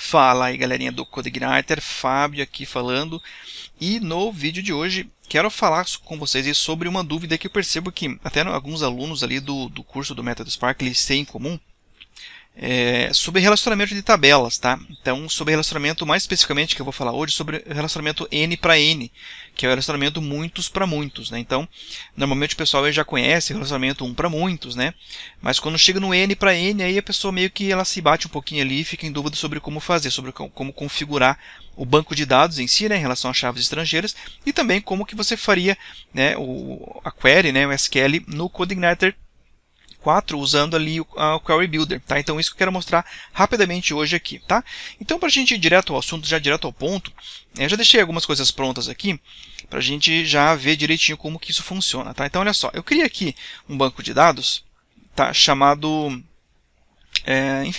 Fala aí, galerinha do CodeIgniter, Fábio aqui falando, e no vídeo de hoje quero falar com vocês aí sobre uma dúvida que eu percebo que até alguns alunos ali do curso do Método Spark eles têm em comum, sobre relacionamento de tabelas, tá? Então, sobre relacionamento, mais especificamente que eu vou falar hoje, sobre relacionamento N para N, que é o relacionamento muitos para muitos, né? Então, normalmente o pessoal já conhece o relacionamento 1 para muitos, né? Mas quando chega no N para N, aí a pessoa meio que ela se bate um pouquinho ali e fica em dúvida sobre como fazer, sobre como configurar o banco de dados em si, né, em relação a chaves estrangeiras, e também como que você faria, né, a query, né, o SQL no CodeIgniter 4 usando ali o Query Builder, tá? Então isso que eu quero mostrar rapidamente hoje aqui, tá? Então para a gente ir direto ao assunto, já direto ao ponto, eu já deixei algumas coisas prontas aqui para a gente já ver direitinho como que isso funciona, tá? Então olha só, eu criei aqui um banco de dados, tá? Chamado,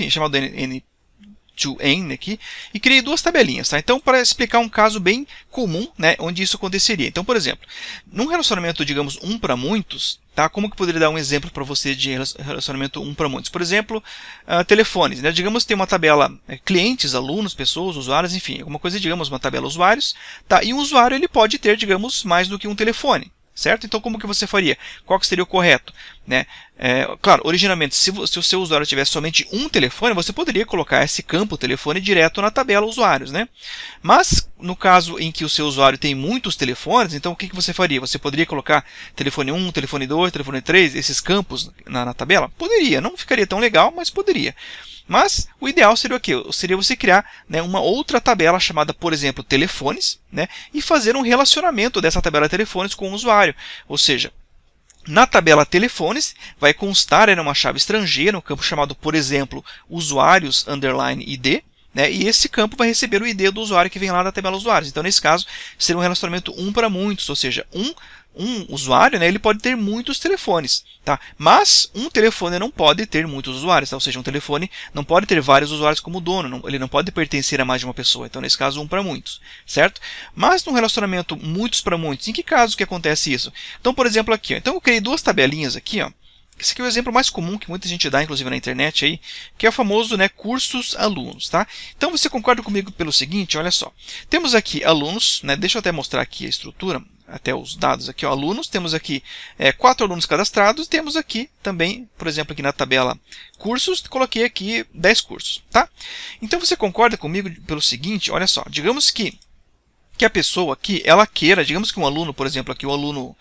chamado N2N aqui, e criei duas tabelinhas, tá? Então, para explicar um caso bem comum, né, onde isso aconteceria. Então, por exemplo, num relacionamento, digamos, 1 para muitos, tá? Como que poderia dar um exemplo para você de relacionamento 1 para muitos? Por exemplo, telefones, né? Digamos que tem uma tabela clientes, alunos, pessoas, usuários, enfim, alguma coisa, digamos, uma tabela usuários, tá? E um usuário ele pode ter, digamos, mais do que um telefone. Certo? Então, como que você faria? Qual que seria o correto? Né? Claro, originalmente, se o seu usuário tivesse somente um telefone, você poderia colocar esse campo telefone direto na tabela usuários. Né? Mas, no caso em que o seu usuário tem muitos telefones, então o que você faria? Você poderia colocar telefone 1, telefone 2, telefone 3, esses campos na tabela? Poderia, não ficaria tão legal, mas poderia. Mas o ideal seria o quê? Seria você criar, né, uma outra tabela chamada, por exemplo, telefones, né, e fazer um relacionamento dessa tabela telefones com o usuário. Ou seja, na tabela telefones vai constar uma chave estrangeira, um campo chamado, por exemplo, usuários _id, né, e esse campo vai receber o ID do usuário que vem lá da tabela usuários. Então, nesse caso, seria um relacionamento 1 para muitos, ou seja, um usuário, né, ele pode ter muitos telefones, tá? Mas um telefone não pode ter muitos usuários, tá? Ou seja, um telefone não pode ter vários usuários como dono, ele não pode pertencer a mais de uma pessoa. Então, nesse caso, 1 para muitos, certo? Mas num relacionamento muitos para muitos, em que caso que acontece isso? Então, por exemplo, aqui, ó, então eu criei duas tabelinhas aqui, ó. Esse aqui é o exemplo mais comum que muita gente dá, inclusive na internet, aí, que é o famoso, né, cursos alunos. Tá? Então você concorda comigo pelo seguinte, olha só. Temos aqui alunos, né, deixa eu até mostrar aqui a estrutura, até os dados aqui, ó, alunos. Temos aqui 4 alunos cadastrados, temos aqui também, por exemplo, aqui na tabela cursos, coloquei aqui 10 cursos. Tá? Então você concorda comigo pelo seguinte, olha só, digamos que a pessoa aqui, ela queira, digamos que um aluno, por exemplo, aqui o aluno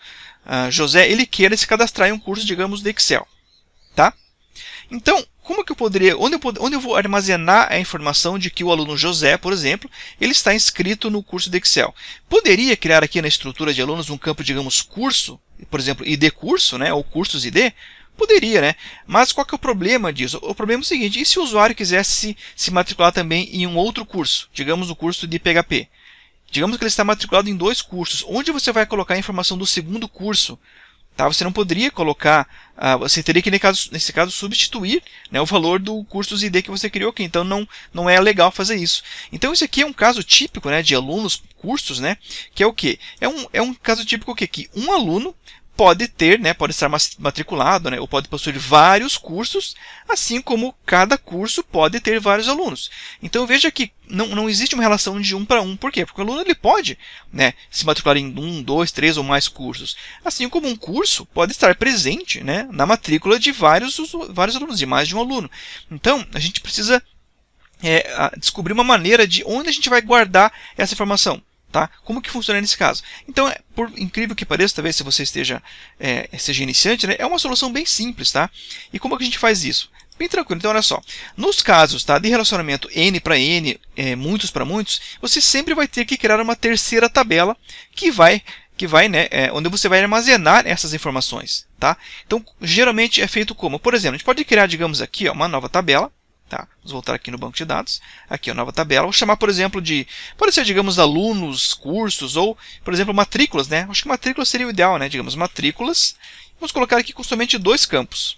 José, ele queira se cadastrar em um curso, digamos, de Excel. Tá? Então, como que eu poderia, onde eu vou armazenar a informação de que o aluno José, por exemplo, ele está inscrito no curso de Excel? Poderia criar aqui na estrutura de alunos um campo, digamos, curso, por exemplo, ID curso, né, ou cursos ID? Poderia, né? Mas qual que é o problema disso? O problema é o seguinte, e se o usuário quisesse se matricular também em um outro curso, digamos o curso de PHP? Digamos que ele está matriculado em 2 cursos. Onde você vai colocar a informação do segundo curso? Tá? Você não poderia colocar, você teria que, nesse caso, substituir, né, o valor do curso ID que você criou aqui. Então, não é legal fazer isso. Então, isso aqui é um caso típico, né, de alunos, cursos, né, que é o quê? É um caso típico o quê? Que um aluno pode ter, né, pode estar matriculado, né, ou pode possuir vários cursos, assim como cada curso pode ter vários alunos. Então veja que não existe uma relação de 1 para 1. Por quê? Porque o aluno ele pode, né, se matricular em 1, 2, 3 ou mais cursos. Assim como um curso pode estar presente, né, na matrícula de vários alunos, de mais de um aluno. Então a gente precisa descobrir uma maneira de onde a gente vai guardar essa informação. Tá? Como que funciona nesse caso? Então, por incrível que pareça, talvez se você seja iniciante, né, é uma solução bem simples. Tá? E como que a gente faz isso? Bem tranquilo. Então, olha só. Nos casos, tá, de relacionamento N para N, muitos para muitos, você sempre vai ter que criar uma terceira tabela que vai né, onde você vai armazenar essas informações. Tá? Então, geralmente é feito como? Por exemplo, a gente pode criar, digamos aqui, ó, uma nova tabela. Tá? Vamos voltar aqui no banco de dados. Aqui, a nova tabela. Vou chamar, por exemplo, pode ser, digamos, alunos, cursos, ou, por exemplo, matrículas. Né? Acho que matrículas seria o ideal, né? Digamos, matrículas. Vamos colocar aqui com somente 2 campos.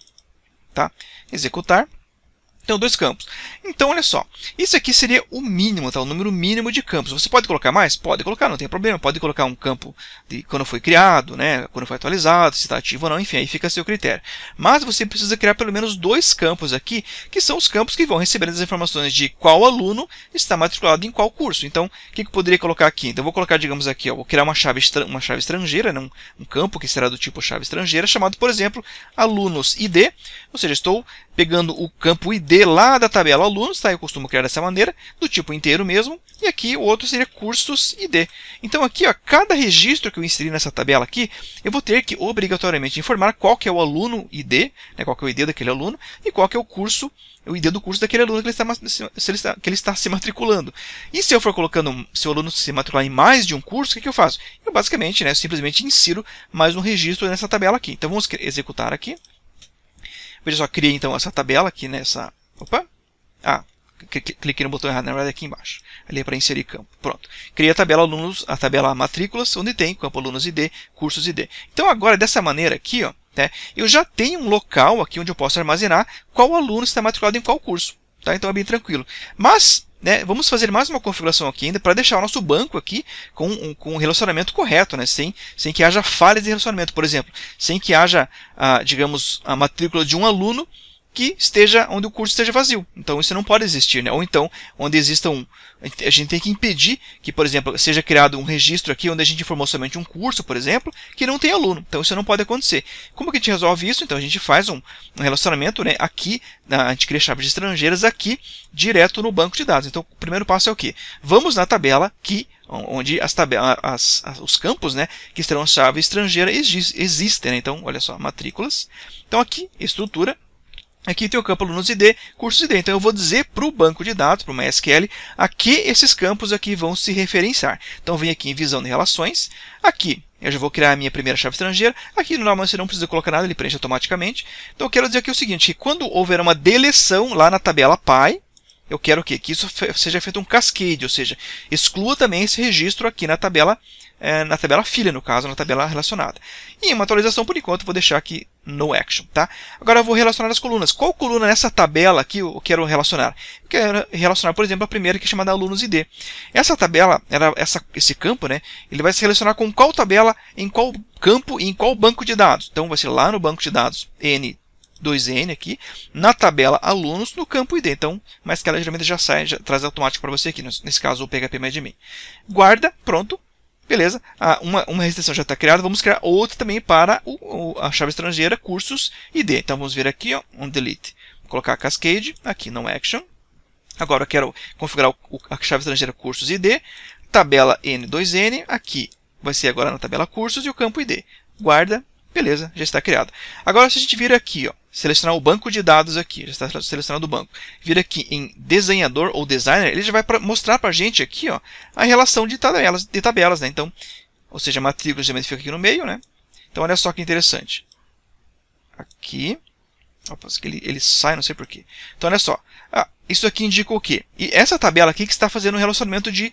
Tá? Executar. Tenho 2 campos. Então, olha só. Isso aqui seria o mínimo, tá? O número mínimo de campos. Você pode colocar mais? Pode colocar, não tem problema. Pode colocar um campo de quando foi criado, né? Quando foi atualizado, se está ativo ou não. Enfim, aí fica a seu critério. Mas você precisa criar pelo menos 2 campos aqui, que são os campos que vão receber as informações de qual aluno está matriculado em qual curso. Então, o que eu poderia colocar aqui? Então, eu vou colocar, digamos aqui, ó, vou criar uma chave estrangeira, né? Um campo que será do tipo chave estrangeira, chamado, por exemplo, alunos ID. Ou seja, estou pegando o campo ID lá da tabela alunos, tá? Eu costumo criar dessa maneira, do tipo inteiro mesmo, e aqui o outro seria cursos ID. Então aqui, ó, cada registro que eu inserir nessa tabela aqui, eu vou ter que obrigatoriamente informar qual que é o aluno ID, né, qual que é o ID daquele aluno, e qual que é o curso, o ID do curso daquele aluno que ele está se matriculando. E se eu for colocando, se o aluno se matricular em mais de um curso, o que eu faço? Eu basicamente, né, simplesmente insiro mais um registro nessa tabela aqui. Então vamos executar aqui. Veja só, criei então essa tabela aqui nessa... Opa! Cliquei no botão errado, na verdade aqui embaixo. Ali é para inserir campo. Pronto. Criei a tabela alunos, a tabela matrículas, onde tem campo alunos ID, cursos ID. Então agora, dessa maneira aqui, ó, né, eu já tenho um local aqui onde eu posso armazenar qual aluno está matriculado em qual curso. Tá? Então é bem tranquilo. Mas, né, vamos fazer mais uma configuração aqui ainda para deixar o nosso banco aqui com um relacionamento correto, né, sem que haja falhas de relacionamento. Por exemplo, sem que haja, digamos, a matrícula de um aluno que esteja onde o curso esteja vazio. Então isso não pode existir, né? Ou então onde exista a gente tem que impedir que, por exemplo, seja criado um registro aqui onde a gente informou somente um curso, por exemplo, que não tem aluno. Então isso não pode acontecer. Como que a gente resolve isso? Então a gente faz um relacionamento, né, aqui, a gente cria chaves estrangeiras aqui, direto no banco de dados. Então o primeiro passo é o quê? Vamos na tabela onde os campos, né, que estarão chave estrangeira existem, né? Então, olha só, matrículas. Então aqui, estrutura. Aqui tem o campo alunos ID, cursos ID. Então eu vou dizer para o banco de dados, para o MySQL, a que esses campos aqui vão se referenciar. Então vem aqui em visão de relações. Aqui eu já vou criar a minha primeira chave estrangeira. Aqui normalmente você não precisa colocar nada, ele preenche automaticamente. Então eu quero dizer aqui o seguinte, que quando houver uma deleção lá na tabela PY, eu quero o quê? Que isso seja feito um cascade, ou seja, exclua também esse registro aqui na tabela filha, no caso, na tabela relacionada. E uma atualização, por enquanto, vou deixar aqui no action. Tá? Agora eu vou relacionar as colunas. Qual coluna nessa tabela aqui eu quero relacionar? Eu quero relacionar, por exemplo, a primeira, que é chamada alunos ID. Essa tabela, esse campo, né, ele vai se relacionar com qual tabela, em qual campo e em qual banco de dados. Então vai ser lá no banco de dados N2N aqui, na tabela alunos, no campo ID. Então, mas que ela geralmente já traz automático para você aqui, nesse caso o PHP-MyAdmin. Guarda, pronto. Beleza, uma restrição já está criada, vamos criar outra também para a chave estrangeira, cursos ID. Então vamos ver aqui, ó, on delete. Vou colocar a cascade, aqui no action. Agora eu quero configurar a chave estrangeira cursos ID, tabela N2N, aqui vai ser agora na tabela cursos e o campo ID. Guarda, beleza, já está criado. Agora se a gente vir aqui, ó, selecionar o banco de dados aqui, já está selecionado o banco. Vir aqui em desenhador ou designer, ele já vai mostrar para a gente aqui, ó, a relação de tabelas, né? Então, ou seja, a matrícula geralmente fica aqui no meio, né? Então olha só que interessante. Aqui, opa, ele sai, não sei porquê. Então olha só, isso aqui indica o quê? E essa tabela aqui que está fazendo um relacionamento de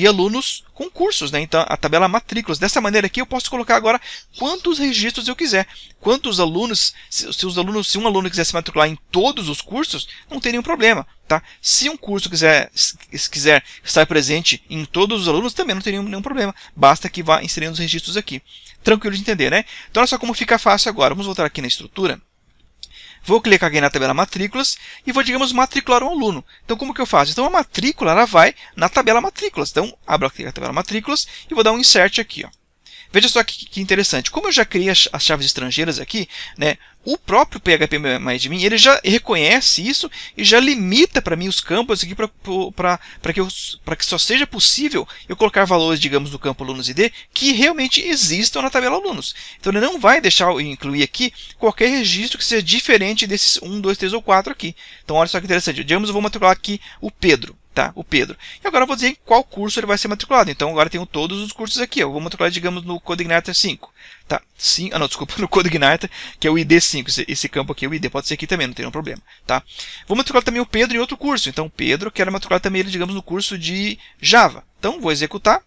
alunos com cursos, né? Então a tabela matrículas. Dessa maneira aqui eu posso colocar agora quantos registros eu quiser. Quantos alunos, se um aluno quiser se matricular em todos os cursos, não tem nenhum problema, tá? Se um curso quiser estar presente em todos os alunos, também não tem nenhum problema. Basta que vá inserindo os registros aqui. Tranquilo de entender, né? Então olha só como fica fácil agora. Vamos voltar aqui na estrutura. Vou clicar aqui na tabela matrículas e vou, digamos, matricular um aluno. Então, como que eu faço? Então, a matrícula ela vai na tabela matrículas. Então, abro aqui a tabela matrículas e vou dar um insert aqui, ó. Veja só que interessante. Como eu já criei as chaves estrangeiras aqui, né, o próprio PHP-MyAdmin ele já reconhece isso e já limita para mim os campos aqui para que só seja possível eu colocar valores, digamos, no campo alunos ID que realmente existam na tabela alunos. Então ele não vai deixar eu incluir aqui qualquer registro que seja diferente desses 1, 2, 3 ou 4 aqui. Então olha só que interessante. Digamos, eu vou matricular aqui o Pedro. Tá, o Pedro. E agora eu vou dizer em qual curso ele vai ser matriculado. Então agora eu tenho todos os cursos aqui. Eu vou matricular, digamos, no CodeIgniter 5. Tá? Não, desculpa, no CodeIgniter, que é o ID 5. Esse campo aqui, o ID, pode ser aqui também, não tem nenhum problema. Tá? Vou matricular também o Pedro em outro curso. Então o Pedro, quero matricular também ele, digamos, no curso de Java. Então vou executar.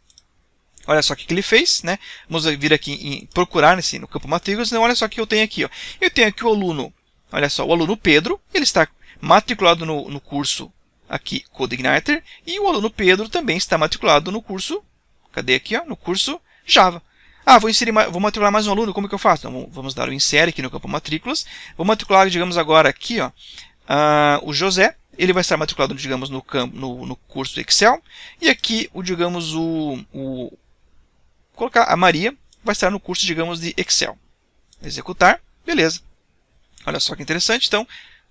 Olha só o que ele fez, né? Vamos vir aqui em procurar no campo matrículas. Então olha só o que eu tenho aqui. Ó. Eu tenho aqui o aluno, olha só, o aluno Pedro, ele está matriculado no curso aqui CodeIgniter, e o aluno Pedro também está matriculado no curso, cadê aqui, ó, no curso Java. Ah, vou matricular mais um aluno, como que eu faço? Então, vamos dar o insere aqui no campo matrículas. Vou matricular, digamos agora aqui, ó, o José. Ele vai estar matriculado, digamos, no curso do Excel. E aqui, digamos, colocar a Maria, vai estar no curso, digamos, de Excel. Executar, beleza. Olha só que interessante, então,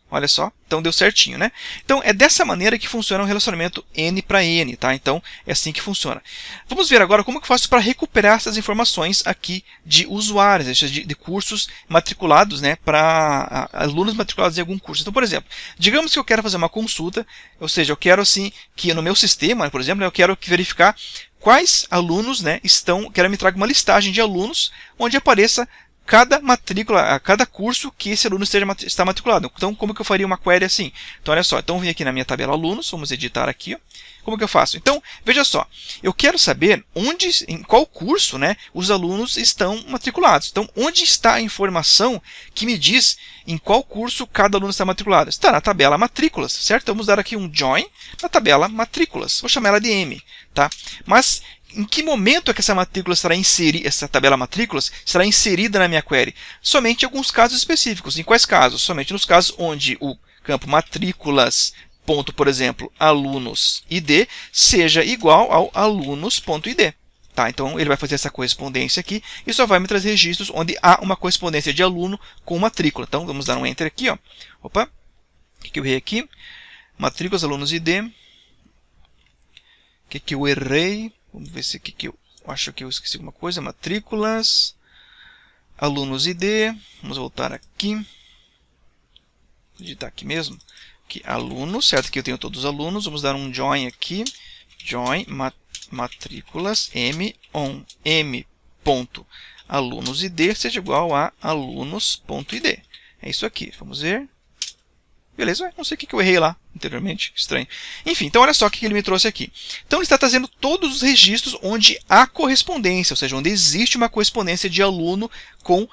olha só, então deu certinho, né? Então, é dessa maneira que funciona o relacionamento N para N, tá? Então, é assim que funciona. Vamos ver agora como que eu faço para recuperar essas informações aqui de usuários, de cursos matriculados, né? Para alunos matriculados em algum curso. Então, por exemplo, digamos que eu quero fazer uma consulta, ou seja, eu quero assim, que no meu sistema, por exemplo, eu quero verificar quais alunos, né, quero me traga uma listagem de alunos onde apareça cada matrícula, cada curso que esse aluno está matriculado. Então, como que eu faria uma query assim? Então, olha só, então eu vim aqui na minha tabela alunos, vamos editar aqui, ó. Como que eu faço? Então, veja só, eu quero saber em qual curso, né, os alunos estão matriculados. Então, onde está a informação que me diz em qual curso cada aluno está matriculado? Está na tabela matrículas, certo? Então, vamos dar aqui um join na tabela matrículas. Vou chamar ela de M, tá? Mas em que momento é que essa matrícula estará inserida, essa tabela matrículas será inserida na minha query? Somente em alguns casos específicos. Em quais casos? Somente nos casos onde o campo matrículas, ponto, por exemplo, alunos ID, seja igual ao alunos.id. Tá? Então, ele vai fazer essa correspondência aqui e só vai me trazer registros onde há uma correspondência de aluno com matrícula. Então, vamos dar um Enter aqui. Ó. Opa, o que eu errei aqui? Matrículas, alunos ID. O que eu errei? Vamos ver se aqui que eu acho que eu esqueci alguma coisa. Matrículas, alunos ID. Vamos voltar aqui. Vou digitar aqui mesmo. Aqui, alunos, certo? Aqui eu tenho todos os alunos. Vamos dar um join aqui. Join matrículas m ponto alunos id seja igual a alunos.id. É isso aqui. Vamos ver. Beleza, não sei o que eu errei lá anteriormente, estranho. Enfim, então olha só o que ele me trouxe aqui. Então ele está trazendo todos os registros onde há correspondência, ou seja, onde existe uma correspondência de aluno com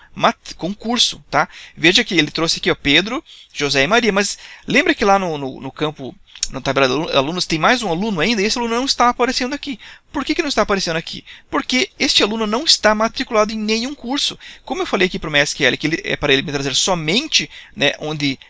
curso. Tá? Veja que ele trouxe aqui ó, Pedro, José e Maria, mas lembra que lá no campo, na tabela de alunos, tem mais um aluno ainda, e esse aluno não está aparecendo aqui. Por que não está aparecendo aqui? Porque este aluno não está matriculado em nenhum curso. Como eu falei aqui para o MySQL, que é para ele me trazer somente, né,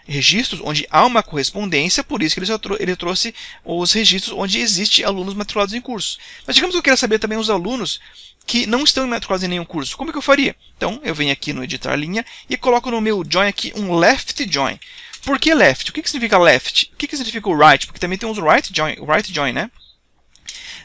registros onde há uma correspondência, por isso que ele trouxe os registros onde existe alunos matriculados em cursos. Mas digamos que eu quero saber também os alunos que não estão matriculados em nenhum curso. Como que eu faria? Então, eu venho aqui no editar linha e coloco no meu join aqui um left join. Por que left? O que significa left? O que significa o right? Porque também tem uns right join, né?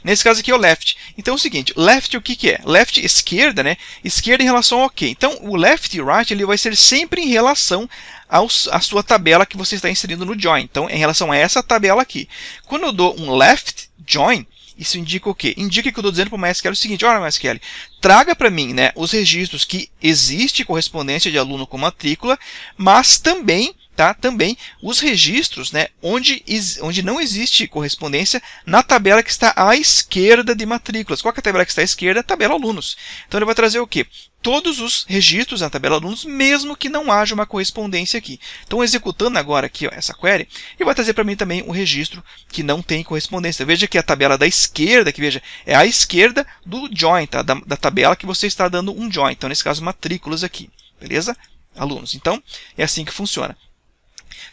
Nesse caso aqui é o left. Então é o seguinte, left o que é? Left, esquerda, né? Esquerda em relação ao ok. Então o left e right ele vai ser sempre em relação à sua tabela que você está inserindo no join. Então em relação a essa tabela aqui. Quando eu dou um left join, isso indica o quê? Indica que eu estou dizendo para o MySQL o seguinte, olha MySQL, traga para mim, né, os registros que existe correspondência de aluno com matrícula, mas também os registros, né, onde não existe correspondência na tabela que está à esquerda de matrículas. Qual que é a tabela que está à esquerda? A tabela alunos. Então ele vai trazer o quê? Todos os registros na tabela alunos, mesmo que não haja uma correspondência aqui. Então executando agora aqui ó, essa query, ele vai trazer para mim também um registro que não tem correspondência. Veja que a tabela da esquerda, que veja, é à esquerda do join, tá? da tabela que você está dando um join. Então nesse caso matrículas aqui, beleza? Alunos. Então é assim que funciona.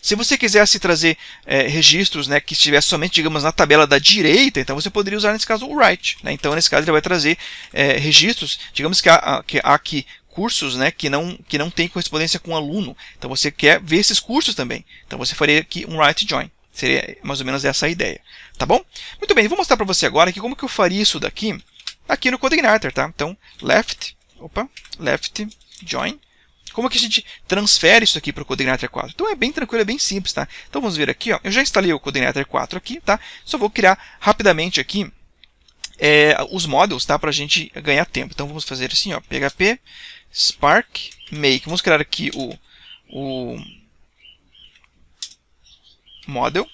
Se você quisesse trazer registros, né, que estivesse somente, digamos, na tabela da direita, então você poderia usar, nesse caso, o right. Né? Então, nesse caso, ele vai trazer registros, digamos que há aqui cursos, né, que não tem correspondência com aluno. Então, você quer ver esses cursos também. Então, você faria aqui um right join. Seria mais ou menos essa a ideia. Tá bom? Muito bem, vou mostrar para você agora aqui como que eu faria isso daqui aqui no CodeIgniter. Tá? Então, left join. Como que a gente transfere isso aqui para o CodeIgniter 4? Então é bem tranquilo, é bem simples, tá? Então vamos ver aqui, ó. Eu já instalei o CodeIgniter 4 aqui, tá? Só vou criar rapidamente aqui os models, tá? Para a gente ganhar tempo. Então vamos fazer assim, ó. PHP Spark Make. Vamos criar aqui o model.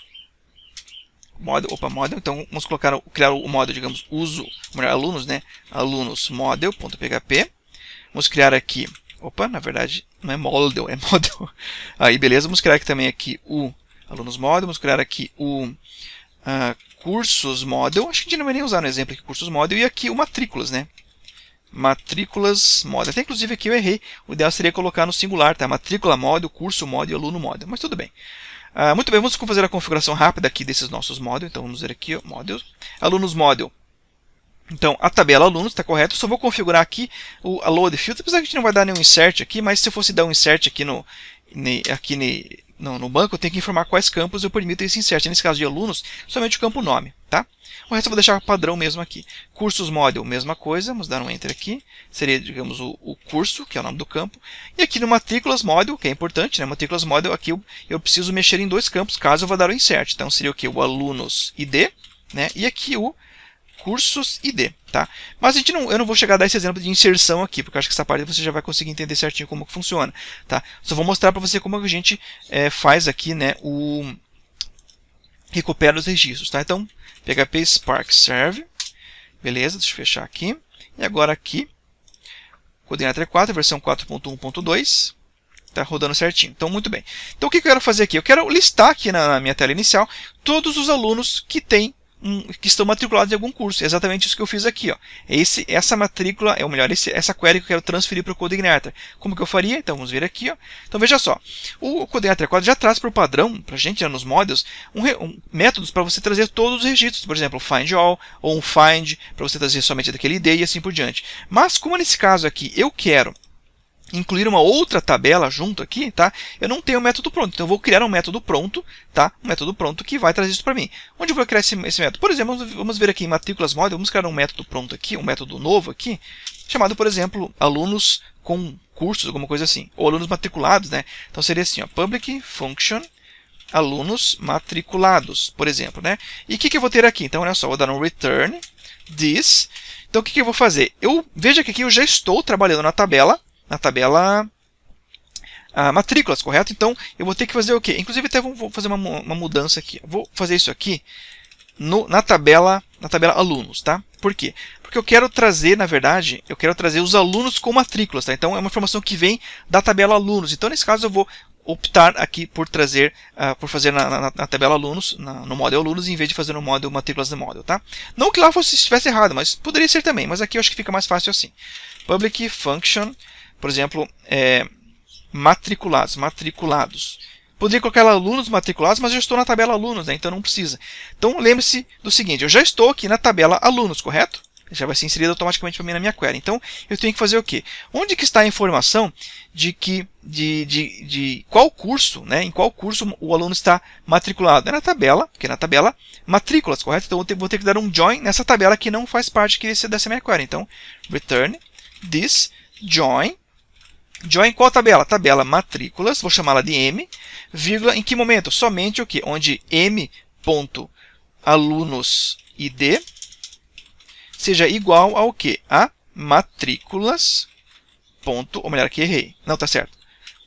Model. Então vamos criar o model, digamos, alunos, né? Alunos model.php. Vamos criar aqui. Opa, na verdade não é model, é model. Aí, beleza, vamos criar aqui também aqui o alunos model, vamos criar aqui o cursos model, acho que a gente não vai nem usar no exemplo aqui cursos model, e aqui o matrículas, né? Matrículas model. Até inclusive aqui eu errei, o ideal seria colocar no singular, tá? Matrícula model, curso model, aluno model, mas tudo bem. Muito bem, vamos fazer a configuração rápida aqui desses nossos model, então vamos ver aqui, ó, models, alunos model. Então, a tabela alunos está correta, eu só vou configurar aqui a load field, apesar que a gente não vai dar nenhum insert aqui, mas se eu fosse dar um insert aqui no banco, eu tenho que informar quais campos eu permito esse insert. Nesse caso de alunos, somente o campo nome, tá? O resto eu vou deixar padrão mesmo aqui. Cursos model, mesma coisa, vamos dar um enter aqui, seria, digamos, o curso, que é o nome do campo. E aqui no matrículas model, que é importante, né? Matrículas model, aqui eu preciso mexer em dois campos, caso eu vou dar o insert. Então, seria o que? O alunos ID, né? E aqui o cursos ID, tá? Mas eu não vou chegar a dar esse exemplo de inserção aqui, porque eu acho que essa parte você já vai conseguir entender certinho como que funciona, tá? Só vou mostrar para você como a gente faz aqui, né, recupera os registros, tá? Então, PHP Spark Serve, beleza, deixa eu fechar aqui. E agora aqui, CodeIgniter 4, versão 4.1.2, tá rodando certinho. Então, muito bem. Então, o que eu quero fazer aqui? Eu quero listar aqui na minha tela inicial todos os alunos que estão matriculados em algum curso. É exatamente isso que eu fiz aqui, ó. Essa matrícula, ou melhor, essa query que eu quero transferir para o CodeIgniter. Como que eu faria? Então, vamos ver aqui, ó. Então, veja só. O CodeIgniter 4 já traz para o padrão, para a gente, já nos models, métodos para você trazer todos os registros. Por exemplo, find all, ou um find, para você trazer somente daquele ID e assim por diante. Mas, como nesse caso aqui, eu quero incluir uma outra tabela junto aqui, tá? Eu não tenho o método pronto, então eu vou criar um método pronto, tá? Um método pronto que vai trazer isso para mim. Onde eu vou criar esse método? Por exemplo, vamos ver aqui em matrículas model, vamos criar um método pronto aqui, um método novo aqui, chamado, por exemplo, alunos com cursos, alguma coisa assim, ou alunos matriculados, né? Então seria assim, ó, public function alunos matriculados, por exemplo, né? E o que eu vou ter aqui? Então, olha só, vou dar um return this. Então, o que eu vou fazer? Veja que aqui eu já estou trabalhando na tabela matrículas, correto? Então, eu vou ter que fazer o quê? Inclusive, até vou fazer uma mudança aqui. Eu vou fazer isso aqui na tabela alunos, tá? Por quê? Porque eu quero trazer, na verdade, os alunos com matrículas, tá? Então, é uma informação que vem da tabela alunos. Então, nesse caso, eu vou optar aqui por por fazer na tabela alunos, no model alunos, em vez de fazer no model matrículas do model, tá? Não que lá estivesse errado, mas poderia ser também. Mas aqui eu acho que fica mais fácil assim. Public function, por exemplo, matriculados. Poderia colocar alunos matriculados, mas eu estou na tabela alunos, né? Então não precisa. Então lembre-se do seguinte, eu já estou aqui na tabela alunos, correto? Já vai ser inserido automaticamente para mim na minha query. Então eu tenho que fazer o quê? Onde que está a informação de qual curso, né? Em qual curso o aluno está matriculado? É na tabela, porque é na tabela matrículas, correto? Então eu vou ter que dar um join nessa tabela que não faz parte aqui dessa minha query. Então, return this join. Join qual tabela? Tabela matrículas, vou chamá-la de M, vírgula, em que momento? Somente o quê? Onde m.alunos id seja igual ao quê? A matrículas, ou melhor, aqui errei. Não, tá certo.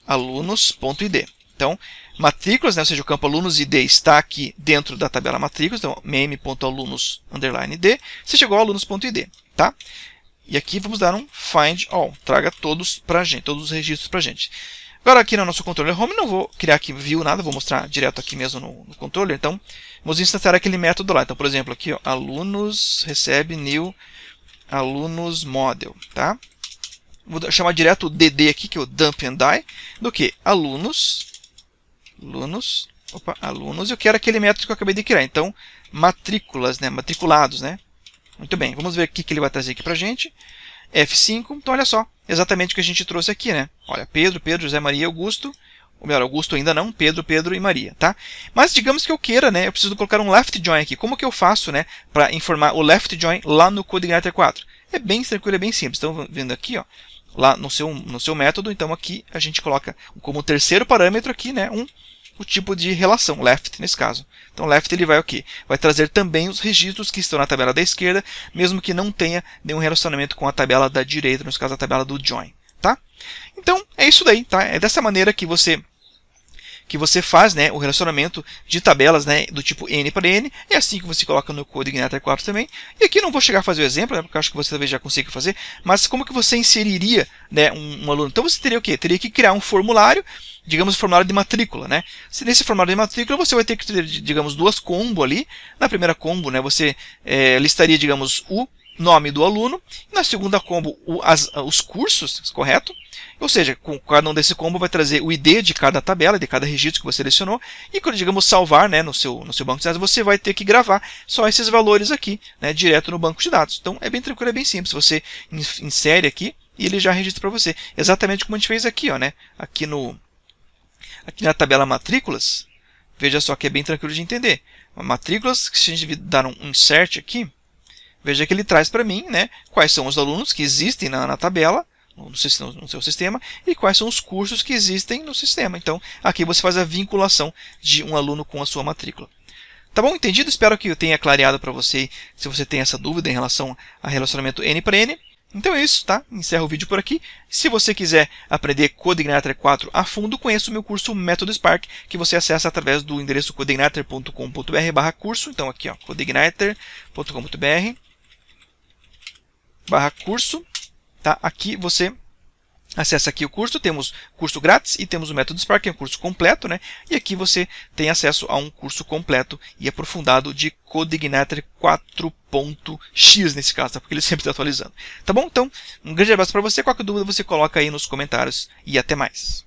Alunos.id. Então, matrículas, né, ou seja, o campo alunos id está aqui dentro da tabela matrículas, então m.alunos_id seja igual a alunos.id, tá? E aqui vamos dar um find all, traga todos para a gente, todos os registros para a gente. Agora aqui no nosso controller home, não vou criar aqui view nada, vou mostrar direto aqui mesmo no controller. Então, vamos instanciar aquele método lá. Então, por exemplo, aqui, ó, alunos recebe new alunos model, tá? Vou chamar direto o dd aqui, que é o dump and die, do que? Alunos, eu quero aquele método que eu acabei de criar. Então, matrículas, né, matriculados, né? Muito bem, vamos ver o que ele vai trazer aqui para a gente. F5, então olha só, exatamente o que a gente trouxe aqui, né? Olha, Pedro, José, Maria, Augusto, ou melhor, Augusto ainda não, Pedro e Maria, tá? Mas digamos que eu queira, né? Eu preciso colocar um left join aqui. Como que eu faço, né? Para informar o left join lá no CodeIgniter 4? É bem tranquilo, é bem simples. Então, vendo aqui, ó, lá no seu método, então aqui a gente coloca como terceiro parâmetro aqui, né? O tipo de relação, left, nesse caso. Então, left ele vai o quê? Vai trazer também os registros que estão na tabela da esquerda, mesmo que não tenha nenhum relacionamento com a tabela da direita, no caso a tabela do join, tá? Então, é isso daí, tá? É dessa maneira que você que você faz, né, o relacionamento de tabelas, né, do tipo N para N. É assim que você coloca no CodeIgniter 4 também. E aqui não vou chegar a fazer o exemplo, né, porque eu acho que você talvez já consiga fazer, mas como que você inseriria, né, um aluno? Então você teria o quê? Teria que criar um formulário, digamos, formulário de matrícula, né? Se nesse formulário de matrícula você vai ter que ter, digamos, duas combos ali. Na primeira combo, né, você listaria, digamos, o nome do aluno. Na segunda combo, os cursos, correto? Ou seja, com cada um desse combo vai trazer o ID de cada tabela, de cada registro que você selecionou. E quando, digamos, salvar, né, no seu banco de dados, você vai ter que gravar só esses valores aqui, né, direto no banco de dados. Então é bem tranquilo, é bem simples. Você insere aqui e ele já registra para você. Exatamente como a gente fez aqui, ó, né? Aqui na tabela matrículas, veja só que é bem tranquilo de entender. Matrículas, se a gente dar um insert aqui, veja que ele traz para mim, né, quais são os alunos que existem na tabela, no seu sistema, e quais são os cursos que existem no sistema. Então, aqui você faz a vinculação de um aluno com a sua matrícula. Tá bom? Entendido? Espero que eu tenha clareado para você, se você tem essa dúvida em relação a relacionamento N para N. Então é isso, tá? Encerro o vídeo por aqui. Se você quiser aprender CodeIgniter 4 a fundo, conheça o meu curso Método Spark, que você acessa através do endereço codeigniter.com.br/curso. Então aqui, ó, codeigniter.com.br/curso. Tá? Aqui você acessa aqui o curso, temos curso grátis e temos o Método Spark, que é um curso completo, né? E aqui você tem acesso a um curso completo e aprofundado de CodeIgniter 4.x nesse caso, tá? Porque ele sempre está atualizando. Tá bom? Então, um grande abraço para você. Qualquer dúvida você coloca aí nos comentários e até mais.